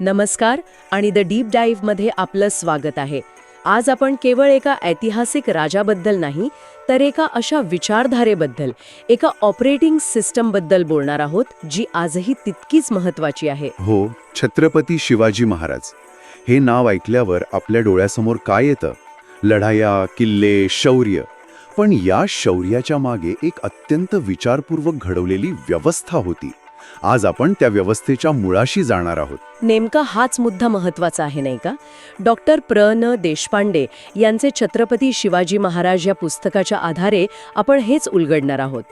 नमस्कार आणि the deep डाईव्हमध्ये आपलं स्वागत आहे. आज आपण केवळ एका ऐतिहासिक राजाबद्दल नाही, तर एका अशा विचारधारेबद्दल, एका ऑपरेटिंग सिस्टमबद्दल बोलणार आहोत, जी आजही तितकीच महत्त्वाची आहे. हो, छत्रपती शिवाजी महाराज हे नाव ऐकल्यावर आपल्या डोळ्यासमोर काय येतं? लढाया, किल्ले, शौर्य. पण या शौर्याच्या मागे एक अत्यंत विचारपूर्वक घडवलेली व्यवस्था होती. आज आपण त्या व्यवस्थेच्या मुळाशी जाणार आहोत. नेमका हाच मुद्दा महत्त्वाचा आहे, नाही का? डॉक्टर न देशपांडे यांचे छत्रपती शिवाजी महाराज या पुस्तकाच्या आधारे आपण हेच उलगडणार आहोत.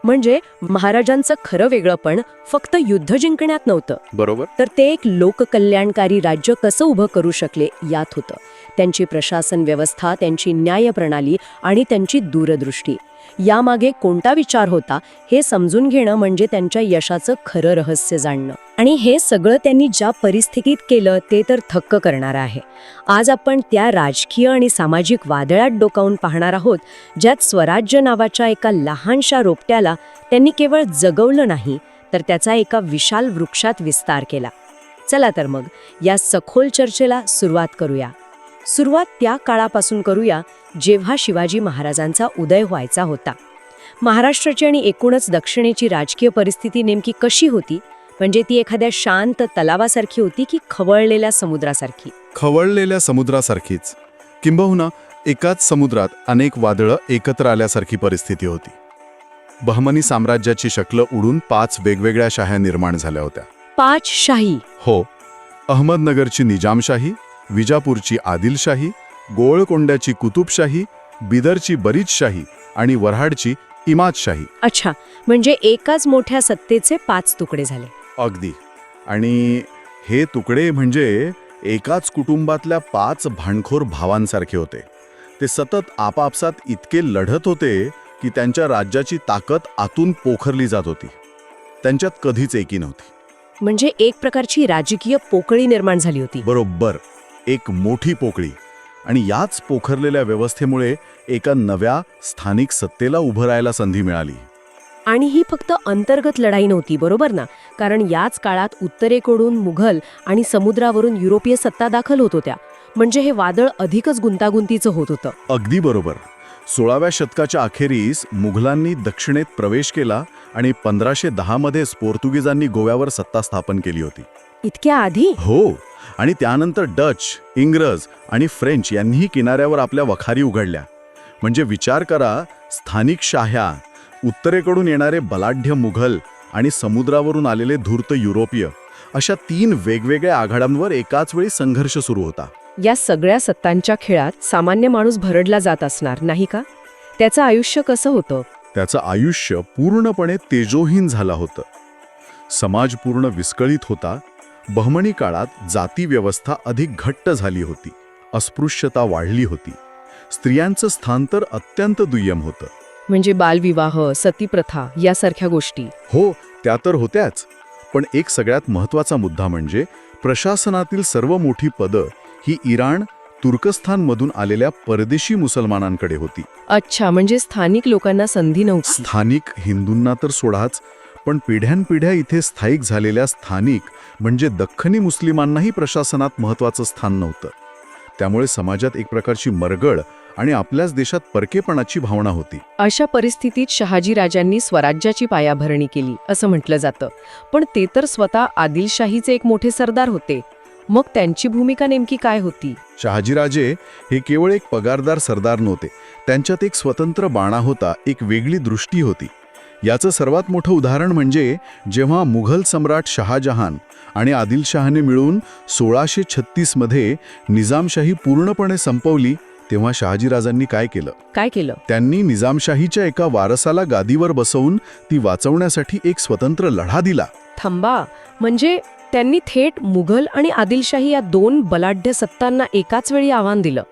म्हणजे महाराजांचं खरं वेगळंपण फक्त युद्ध जिंकण्यात नव्हतं, बरोबर. तर ते एक लोककल्याणकारी राज्य कसं उभं करू शकले यात होतं. त्यांची प्रशासन व्यवस्था, त्यांची न्यायप्रणाली आणि त्यांची दूरदृष्टी, यामागे कोणता विचार होता हे समजून घेणं म्हणजे त्यांच्या यशाचं खरं रहस्य जाणणं. आणि हे सगळं त्यांनी ज्या परिस्थितीत केलं ते तर थक्क करणारं आहे. आज आपण त्या राजकीय आणि सामाजिक वादळात डोकावून पाहणार आहोत, ज्यात स्वराज्य नावाच्या एका लहानशा रोपट्याला त्यांनी केवळ जगवलं नाही, तर त्याचा एका विशाल वृक्षात विस्तार केला. चला तर मग या सखोल चर्चेला सुरुवात करूया. सुरुवात त्या काळापासून करूया जेव्हा शिवाजी महाराजांचा उदय व्हायचा होता. महाराष्ट्राची आणि एकूणच दक्षिणेची राजकीय परिस्थिती नेमकी कशी होती? म्हणजे ती एखाद्या शांत तलावासारखी होती की खवळलेल्या समुद्रासारखी? खवळलेल्या समुद्रासारखीच, किंबहुना एकाच समुद्रात अनेक वादळं एकत्र आल्यासारखी परिस्थिती होती. बहमनी साम्राज्याची शक्ल उडून 5 वेगवेगळ्या शाह्या निर्माण झाल्या होत्या. 5 शाही? हो, अहमदनगरची निजामशाही, विजापूरची आदिलशाही, गोळकोंड्याची कुतुबशाही, बिदरची बरीदशाही आणि वऱ्हाडची इमादशाही. अच्छा, म्हणजे एकाच मोठ्या सत्तेचे 5 तुकडे झाले. अगदी. आणि हे तुकडे म्हणजे एकाच कुटुंबातल्या 5 भांडखोर भावांसारखे होते. ते सतत आपापसात इतके लढत होते की त्यांच्या राज्याची ताकद आतून पोखरली जात होती. त्यांच्यात कधीच एकी नव्हती. म्हणजे एक प्रकारची राजकीय पोकळी निर्माण झाली होती. बरोबर, एक मोठी पोकळी. आणि याच पोखरलेल्या व्यवस्थेमुळे एका नव्या स्थानिक सत्तेला उभं राहायला संधी मिळाली. आणि ही फक्त अंतर्गत लढाई नव्हती, बरोबर ना? कारण याच काळात उत्तरेकडून मुघल आणि समुद्रावरून युरोपीय सत्ता दाखल होत होत्या. म्हणजे हे वादळ अधिकच गुंतागुंतीचं होत होतं. अगदी बरोबर. 16व्या शतकाच्या अखेरीस मुघलांनी दक्षिणेत प्रवेश केला आणि 1510 मध्येच पोर्तुगीजांनी गोव्यावर सत्ता स्थापन केली होती. इतक्या आधी? हो. आणि त्यानंतर डच, इंग्रज आणि फ्रेंच यांनीही किनाऱ्यावर आपल्या वखारी उघडल्या. म्हणजे विचार करा, स्थानिक शाह्या, उत्तरेकडून येणारे बलाढ्य मुघल आणि समुद्रावरून आलेले धूर्त युरोपीय, अशा 3 वेगवेगळ्या आघाड्यांवर एकाच वेळी संघर्ष सुरू होता. या सगळ्या सत्तांच्या खेळात सामान्य माणूस भरडला जात असणार, नाही का? त्याचं आयुष्य कसं होतं? त्याचं आयुष्य पूर्णपणे तेजोहीन झालं होतं. समाज पूर्ण विस्कळीत होता. बहमनी काळात जाती व्यवस्था अधिक घट्ट झाली होती. अस्पृश्यता वाढली होती. स्त्रियांचं स्थान तर अत्यंत दुय्यम होतं. म्हणजे बालविवाह, सतीप्रथा यासारख्या गोष्टी? हो, त्या तर होत्याच. पण एक सगळ्यात महत्त्वाचा मुद्दा म्हणजे प्रशासनातील सर्व मोठी पदं ही इराण, तुर्कस्थानमधून आलेल्या परदेशी मुसलमानांकडे होती. अच्छा, म्हणजे स्थानिक लोकांना संधी नव्हती. स्थानिक हिंदूंना तर सोडाच, पण पिढ्यानपिढ्या इथे स्थायिक झालेल्या स्थानिक म्हणजे दख्खनी मुस्लिमांनाही प्रशासनात महत्त्वाचं स्थान नव्हतं. त्यामुळे समाजात एक प्रकारची मरगळ आणि आपल्याच देशात परकेपणाची भावना होती. अशा परिस्थितीत शहाजीराजांनी स्वराज्याची पायाभरणी केली असं म्हटलं जातं. पण ते तर स्वतः आदिलशाहीचे एक मोठे सरदार होते. मग त्यांची भूमिका नेमकी काय होती? शहाजीराजे हे केवळ एक पगारदार सरदार नव्हते. त्यांच्यात एक स्वतंत्र बाणा होता, एक वेगळी दृष्टी होती. याचं सर्वात मोठं उदाहरण म्हणजे जेव्हा मुघल सम्राट शहाजहान आणि आदिलशहाने मिळून 1636 मध्ये निजामशाही पूर्णपणे संपवली, तेव्हा शहाजीराजांनी काय केलं? त्यांनी निजामशाहीच्या एका वारसाला गादीवर बसवून ती वाचवण्यासाठी एक स्वतंत्र लढा दिला. थांबा, म्हणजे त्यांनी थेट मुघल आणि आदिलशाही या 2 बलाढ्य सत्तांना एकाच वेळी आव्हान दिलं.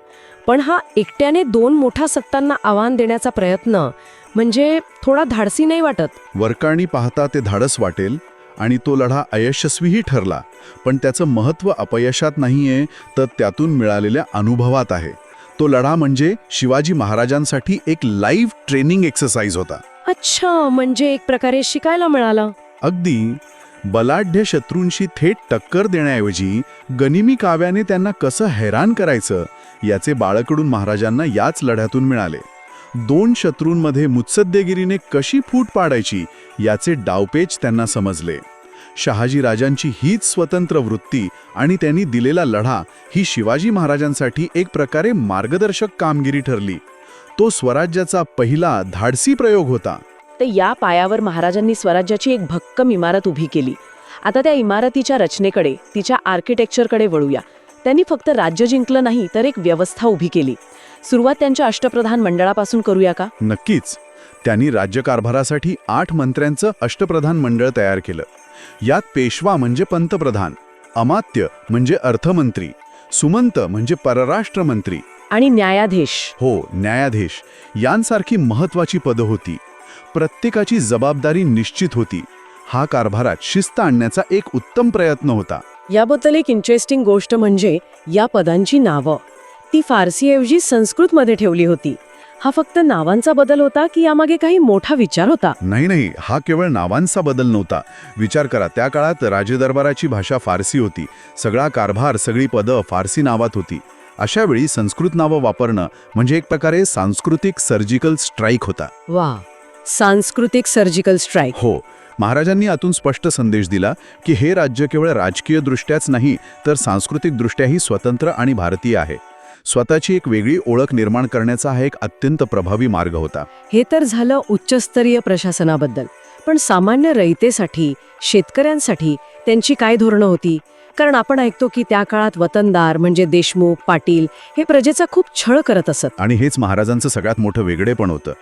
पण हा एकट्याने 2 मोठ्या सत्तांना आव्हान देण्याचा प्रयत्न म्हणजे थोडा धाडसी नाही वाटत? वरकाणी पाहता ते धाडस वाटेल आणि तो लढा अयशस्वीही ठरला. पण त्याचं महत्त्व अपयशात नाहीये, तर त्यातून मिळालेल्या अनुभवात आहे. तो लढा म्हणजे शिवाजी महाराजांसाठी एक लाईव्ह ट्रेनिंग एक्सरसाइज होता. अच्छा, म्हणजे एक प्रकारे शिकायला मिळालं. अगदी. बलाढ्य शत्रूंशी थेट टक्कर देण्याऐवजी गनिमी काव्याने त्यांना कसं हैराण करायचं याचे बाळकडून महाराजांना याच लढ्यातून मिळाले. 2 शत्रूंमध्ये मुत्सद्देगिरीने कशी फूट पाडायची याचे डावपेच त्यांना समजले. शहाजी राजांची हीच स्वतंत्र वृत्ती आणि त्यांनी दिलेला लढा ही शिवाजी महाराजांसाठी एक प्रकारे मार्गदर्शक कामगिरी ठरली. तो स्वराज्याचा पहिला धाडसी प्रयोग होता. तर या पायावर महाराजांनी स्वराज्याची एक भक्कम इमारत उभी केली. आता त्या इमारतीच्या रचनेकडे, तिच्या आर्किटेक्चरकडे वळूया. त्यांनी फक्त राज्य जिंकलं नाही तर एक व्यवस्था उभी केली. सुरुवात त्यांच्या अष्टप्रधान मंडळापासून करूया का? नक्कीच. त्यांनी राज्यकारभारासाठी 8 मंत्र्यांचं अष्टप्रधान मंडळ तयार केलं. यात पेशवा म्हणजे पंतप्रधान, अमात्य म्हणजे अर्थमंत्री, सुमंत म्हणजे परराष्ट्र मंत्री आणि न्यायाधीश न्यायाधीश यांसारखी महत्वाची पदं होती. प्रत्येकाची जबाबदारी निश्चित होती. हा कारभारात शिस्त आणण्याचा एक उत्तम प्रयत्न होता. याबद्दल एक इंटरेस्टिंग गोष्ट म्हणजे या पदांची नावं ती फारसीऐवजी संस्कृतमध्ये ठेवली होती. हा फक्त नावांचा बदल होता की यामागे काही मोठा विचार होता? नाही, हा केवळ नावांचा बदल नव्हता. विचार करा, त्या काळात राजदरबाराची भाषा फारसी होती. सगळा कारभार, सगळी पदं फारसी नावात होती. अशा वेळी संस्कृत नावं वापरणं म्हणजे एक प्रकारे सांस्कृतिक सर्जिकल स्ट्राईक होता. वा, सांस्कृतिक सर्जिकल स्ट्राईक. हो, महाराजांनी यातून स्पष्ट संदेश दिला की हे राज्य केवळ राजकीय दृष्ट्याच नाही तर सांस्कृतिकदृष्ट्याही स्वतंत्र आणि भारतीय आहे. स्वतःची एक वेगळी ओळख निर्माण करण्याचा हा एक अत्यंत प्रभावी मार्ग होता. हे तर झालं उच्चस्तरीय प्रशासनाबद्दल. पण सामान्य रयतेसाठी, शेतकऱ्यांसाठी त्यांची काय धोरणं होती? कारण आपण ऐकतो की त्या काळात वतनदार म्हणजे देशमुख, पाटील हे प्रजेचा खूप छळ करत असत. आणि हेच महाराजांचं सगळ्यात मोठं वेगळेपण होतं.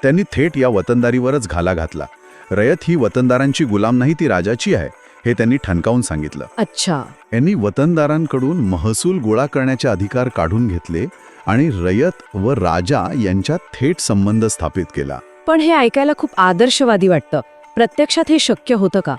त्यांनी थेट या वतनदारीवरच घाला घातला. रयत ही वतनदारांची गुलाम नाही, ती राजाची आहे हे त्यांनी ठणकावून सांगितलं. अच्छा. यांनी वतनदारांकडून महसूल गोळा करण्याचे अधिकार काढून घेतले आणि रयत व राजा यांच्यात थेट संबंध स्थापित केला. पण हे ऐकायला खूप आदर्शवादी वाटतं. प्रत्यक्षात हे शक्य होतं का?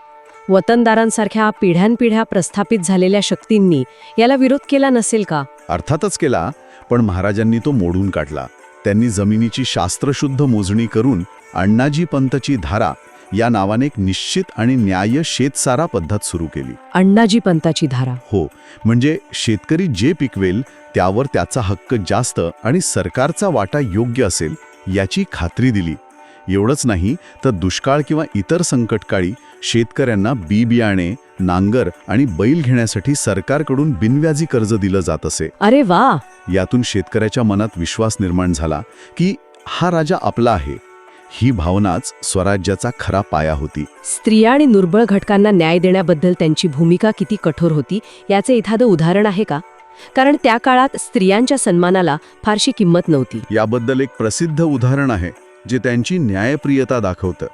वतनदारांसारख्या पिढ्यानपिढ्या प्रस्थापित झालेल्या शक्तींनी याला विरोध केला नसेल का? अर्थातच केला, पण महाराजांनी तो मोडून काढला. त्यांनी जमिनीची शास्त्रशुद्ध मोजणी करून अण्णाजी पंतची धारा या नावाने एक निश्चित आणि न्याय्य शेतसारा पद्धत सुरू केली. अण्णाजी पंताची धारा? हो, म्हणजे शेतकरी जे पिकवेल त्यावर त्याचा हक्क जास्त आणि सरकारचा वाटा योग्य असेल याची खात्री दिली. एवढंच नाही तर दुष्काळ किंवा इतर संकटकाळी शेतकऱ्यांना बी बियाणे, नांगर आणि बैल घेण्यासाठी सरकारकडून बिनव्याजी कर्ज दिलं जात असे. अरे वा. यातून शेतकऱ्याच्या मनात विश्वास निर्माण झाला की हा राजा आपला आहे. ही भावनाच स्वराज्याचा खरा पाया होती. स्त्रिया आणि दुर्बळ घटकांना न्याय देण्याबद्दल त्यांची भूमिका किती कठोर होती याचे एखादं उदाहरण आहे का? कारण त्या काळात स्त्रियांच्या सन्मानाला फारशी किंमत नव्हती. याबद्दल एक प्रसिद्ध उदाहरण आहे जे त्यांची न्यायप्रियता दाखवतं.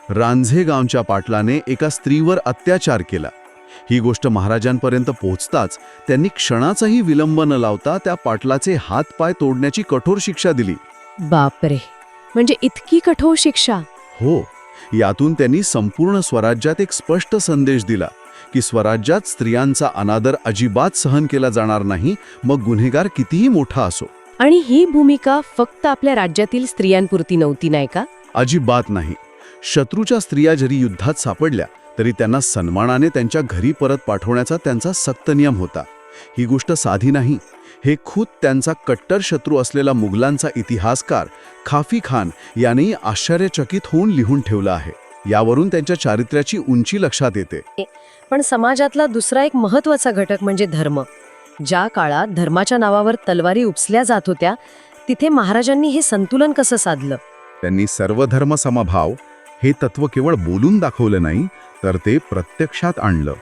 रांझे गावच्या पाटलाने एका स्त्रीवर अत्याचार केला. ही गोष्ट महाराजांपर्यंत पोहोचताच त्यांनी क्षणाचाही विलंब न लावता त्या पाटलाचे हातपाय तोडण्याची कठोर शिक्षा दिली. बापरे, म्हणजे इतकी कठोर शिक्षा? हो, यातून त्यांनी संपूर्ण स्वराज्यात एक स्पष्ट संदेश दिला की स्वराज्यात स्त्रियांचा अनादर अजिबात सहन केला जाणार नाही, मग गुन्हेगार कितीही मोठा असो. आणि ही भूमिका फक्त आपल्या राज्यातील स्त्रियांपुरती नव्हती, नाही का? अजिबात नाही. शत्रूच्या स्त्रिया जरी युद्धात सापडल्या तरी त्यांना सन्मानाने त्यांच्या घरी परत पाठवण्याचा त्यांचा सक्त नियम होता. ही गोष्ट साधी नाही. हे खुद त्यांचा कट्टर शत्रू असलेला मुघलांचा इतिहासकार खाफी खान यानेही आश्चर्यचकित होऊन लिहून ठेवलं आहे. यावरून त्यांच्या चारित्र्याची उंची लक्षात येते. पण समाजातला दुसरा एक महत्त्वाचा घटक म्हणजे धर्म. ज्या काळात धर्माच्या नावावर तलवारी उपसल्या जात होत्या तिथे महाराजांनी हे संतुलन कसं साधलं? त्यांनी सर्वधर्म समभाव हे तत्व केवळ बोलून दाखवलं नाही तर ते प्रत्यक्षात आणलं.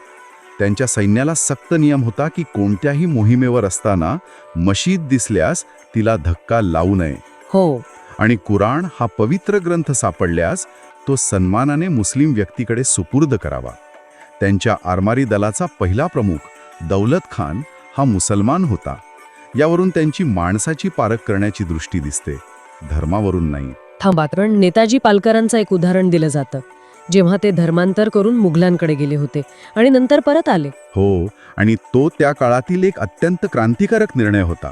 त्यांच्या सैन्याला सक्त नियम होता की कोणत्याही मोहिमेवर असताना मशीद दिसल्यास तिला धक्का लावू नये. हो. आणि कुराण हा पवित्र ग्रंथ सापडल्यास तो सन्मानाने मुस्लिम व्यक्तीकडे सुपूर्द करावा. त्यांच्या आरमारी दलाचा पहिला प्रमुख दौलत खान हा मुसलमान होता. यावरून त्यांची माणसाची पारख करण्याची दृष्टी दिसते, धर्मावरून नाही. थांबा, पण नेताजी पालकरांचं एक उदाहरण दिलं जातं, जेव्हा ते धर्मांतर करून मुघलांकडे गेले होते आणि नंतर परत आले. हो, आणि तो त्या काळातील एक अत्यंत क्रांतिकारक निर्णय होता.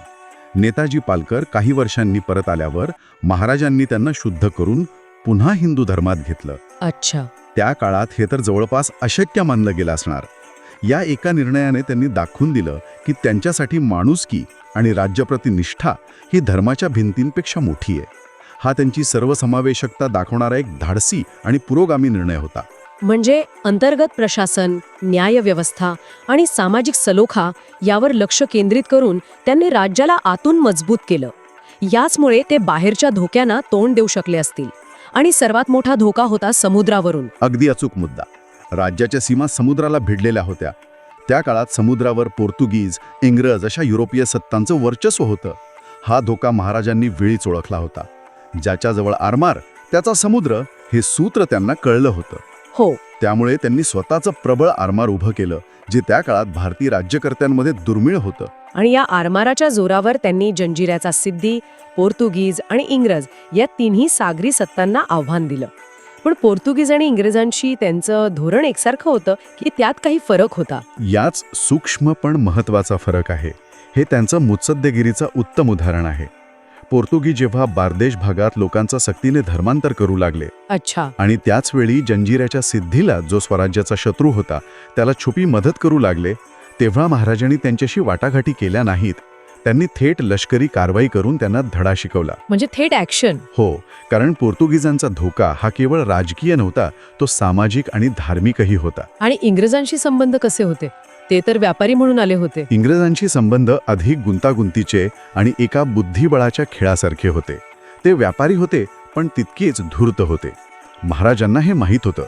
नेताजी पालकर काही वर्षांनी परत आल्यावर महाराजांनी त्यांना शुद्ध करून पुन्हा हिंदू धर्मात घेतलं. अच्छा. त्या काळात हे तर जवळपास अशक्य मानलं गेलं असणार. या एका निर्णयाने त्यांनी दाखवून दिलं की त्यांच्यासाठी माणुसकी आणि राज्यप्रती निष्ठा ही धर्माच्या भिंतींपेक्षा मोठी आहे. हा त्यांची सर्वसमावेशकता दाखवणारा एक धाडसी आणि पुरोगामी निर्णय होता. म्हणजे अंतर्गत प्रशासन, न्यायव्यवस्था आणि सामाजिक सलोखा यावर लक्ष केंद्रित करून त्यांनी राज्याला आतून मजबूत केलं. याचमुळे ते बाहेरच्या धोक्यांना तोंड देऊ शकले असतील. आणि सर्वात मोठा धोका होता समुद्रावरून. अगदी अचूक मुद्दा. राज्याच्या सीमा समुद्राला भिडलेल्या होत्या. त्या काळात समुद्रावर पोर्तुगीज, इंग्रज अशा युरोपीय सत्तांचं वर्चस्व होतं. हा धोका महाराजांनी वेळीच ओळखला होता. ज्याच्याजवळ आरमार त्याचा समुद्र हे सूत्र त्यांना कळलं होतं. हो. त्यामुळे त्यांनी स्वतःचं प्रबळ आरमार उभं केलं, जे त्या काळात भारतीय राज्यकर्त्यांमध्ये दुर्मिळ होतं. आणि या आरमाराच्या जोरावर त्यांनी जंजिऱ्याचा सिद्धी, पोर्तुगीज आणि इंग्रज या तिन्ही सागरी सत्तांना आव्हान दिलं. पण पोर्तुगीज आणि इंग्रजांशी त्यांचं धोरण एकसारखं होतं की त्यात काही फरक होता? याच सूक्ष्म पण महत्त्वाचा फरक आहे. हे त्यांचं मुत्सद्देगिरीचं उत्तम उदाहरण आहे. पोर्तुगीज जेव्हा बार्देश भागात लोकांचा सक्तीने धर्मांतर करू लागले अच्छा. आणि त्याचवेळी जंजिऱ्याच्या सिद्धीला, जो स्वराज्याचा शत्रू होता, त्याला छुपी मदत करू लागले, तेव्हा महाराजांनी त्यांच्याशी वाटाघाटी केल्या नाहीत. त्यांनी थेट लष्करी कारवाई करून त्यांना धडा शिकवला. म्हणजे थेट ॲक्शन. हो, कारण पोर्तुगीजांचा धोका हा केवळ राजकीय नव्हता, तो सामाजिक आणि धार्मिकही होता. आणि इंग्रजांशी संबंध कसे होते? ते तर व्यापारी म्हणून आले होते. इंग्रजांशी संबंध अधिक गुंतागुंतीचे आणि एका बुद्धिबळाच्या खेळासारखे होते. ते व्यापारी होते, पण तितकेच धूर्त होते. महाराजांना हे माहीत होतं.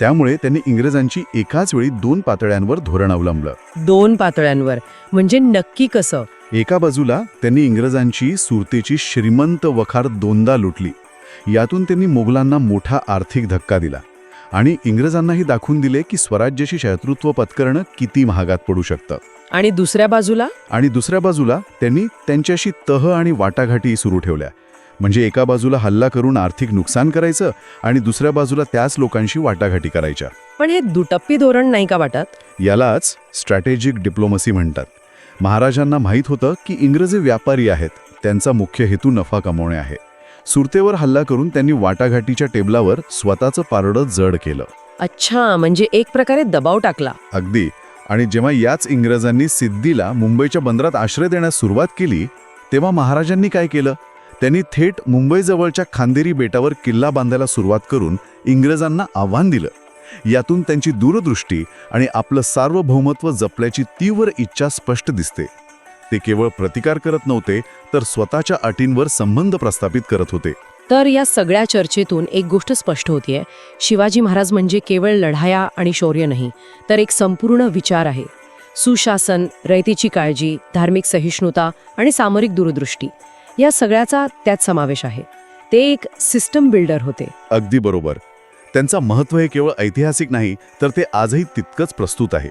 त्यामुळे त्यांनी इंग्रजांची एकाच वेळी 2 पातळ्यांवर धोरण अवलंबलं. 2 पातळ्यांवर म्हणजे नक्की कसं? एका बाजूला त्यांनी इंग्रजांची सुरतेची श्रीमंत वखार 2दा लुटली. यातून त्यांनी मोगलांना मोठा आर्थिक धक्का दिला आणि इंग्रजांनाही दाखवून दिले की स्वराज्याशी शत्रुत्व पत्करणं किती महागात पडू शकतं. आणि दुसऱ्या बाजूला त्यांनी त्यांच्याशी तह आणि वाटाघाटी सुरू ठेवल्या. म्हणजे एका बाजूला हल्ला करून आर्थिक नुकसान करायचं आणि दुसऱ्या बाजूला त्याच लोकांशी वाटाघाटी करायच्या. पण हे दुटप्पी धोरण नाही का वाटत? यालाच स्ट्रॅटेजिक डिप्लोमसी म्हणतात. महाराजांना माहीत होतं की इंग्रजी व्यापारी आहेत, त्यांचा मुख्य हेतू नफा कमवणे आहे. सुरतेवर हल्ला करून त्यांनी वाटाघाटीच्या टेबलावर स्वतःचं पारडं जड केलं. अच्छा, म्हणजे एक प्रकारे दबाव टाकला. अगदी. आणि जेव्हा याच इंग्रजांनी सिद्धीला मुंबईच्या बंदरात आश्रय देण्यास सुरुवात केली, तेव्हा महाराजांनी काय केलं? त्यांनी थेट मुंबईजवळच्या खांदेरी बेटावर किल्ला बांधायला सुरुवात करून इंग्रजांना आव्हान दिलं. यातून त्यांची दूरदृष्टी आणि आपलं सार्वभौमत्व जपल्याची तीव्र इच्छा स्पष्ट दिसते. ते केवळ प्रतिकार करत नव्हते, तर स्वतःच्या अटींवर संबंध प्रस्थापित करत होते. तर या सगळ्या चर्चेतून एक गोष्ट स्पष्ट होतीये. शिवाजी महाराज म्हणजे केवळ लढाया आणि शौर्य नाही, तर एक संपूर्ण विचार आहे. सुशासन, रयतेची काळजी, धार्मिक सहिष्णुता आणि सामरिक दूरदृष्टी या सगळ्याचा त्यात समावेश आहे. ते एक सिस्टम बिल्डर होते. अगदी बरोबर. त्यांचा महत्त्व हे केवळ ऐतिहासिक नाही, तर ते आजही तितकंच प्रस्तुत आहे.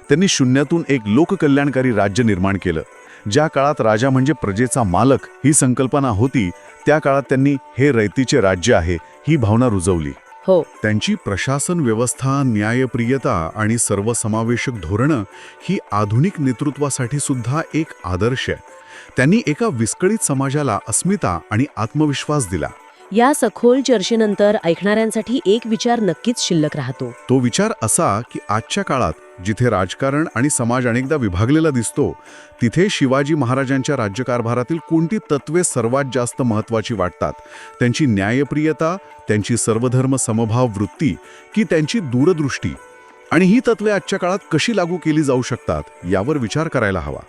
त्यांनी शून्यातून एक लोककल्याणकारी राज्य निर्माण केलं. ज्या काळात राजा म्हणजे प्रजेचा मालक ही संकल्पना होती, त्या काळात त्यांनी हे रयतेचे राज्य आहे ही भावना रुजवली. हो. त्यांची प्रशासन व्यवस्था, न्यायप्रियता आणि सर्वसमावेशक धोरणं ही आधुनिक नेतृत्वासाठी सुद्धा एक आदर्श आहे. त्यांनी एका विस्कळीत समाजाला अस्मिता आणि आत्मविश्वास दिला. या सखोल चर्चेनंतर ऐकणाऱ्यांसाठी एक विचार नक्कीच शिल्लक राहतो. तो विचार असा की आजच्या काळात जिथे राजकारण आणि समाज अनेकदा विभागलेला दिसतो, तिथे शिवाजी महाराजांच्या राज्यकारभारातील कोणती तत्वे सर्वात जास्त महत्त्वाची वाटतात? त्यांची न्यायप्रियता, त्यांची सर्वधर्म समभाव वृत्ती की त्यांची दूरदृष्टी? आणि ही तत्वे आजच्या काळात कशी लागू केली जाऊ शकतात यावर विचार करायला हवा.